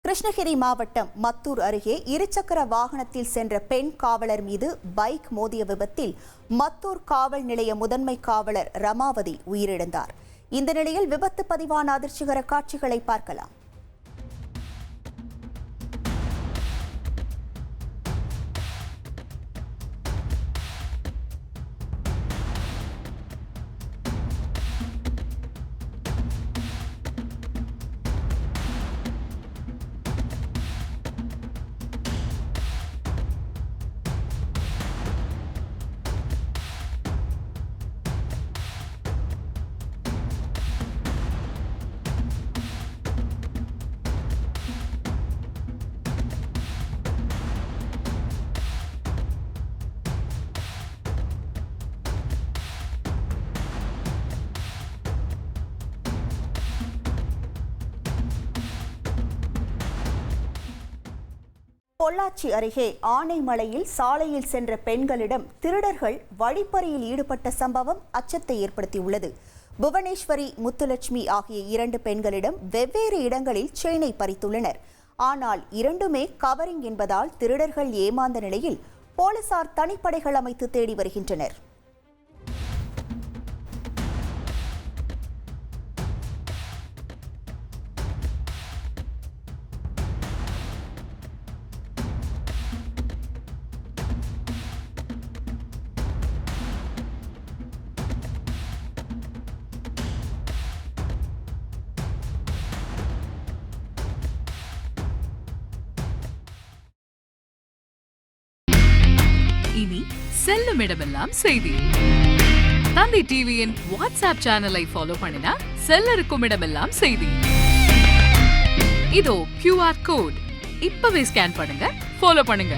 கிருஷ்ணகிரி மாவட்டம் மத்தூர் அருகே இருசக்கர வாகனத்தில் சென்ற பெண் காவலர் மீது பைக் மோதிய விபத்தில் மத்தூர் காவல் நிலைய முதன்மை காவலர் ரமாவதி உயிரிழந்தார். இந்த நிலையில் விபத்து பதிவான அதிர்ச்சிகர காட்சிகளை பார்க்கலாம். பொள்ளாச்சி அருகே ஆனைமலையில் சாலையில் சென்ற பெண்களிடம் திருடர்கள் வழிப்பறியில் ஈடுபட்ட சம்பவம் அச்சத்தை ஏற்படுத்தியுள்ளது. புவனேஸ்வரி, முத்துலட்சுமி ஆகிய 2 பெண்களிடம் வெவ்வேறு இடங்களில் செயினை பறித்துள்ளனர். ஆனால் இரண்டுமே கவரிங் என்பதால் திருடர்கள் ஏமாந்த நிலையில் போலீசார் தனிப்படைகள் அமைத்து தேடி வருகின்றனர். இனி செல்லும் இடமெல்லாம் செய்தி. தந்தி டிவியின் வாட்ஸ்அப் சேனலை ஃபாலோ பண்ணினா செல்லருக்கும் இடமெல்லாம் செய்தி. இதோ QR கோட் இப்பவே ஸ்கேன் பண்ணுங்க, ஃபாலோ பண்ணுங்க.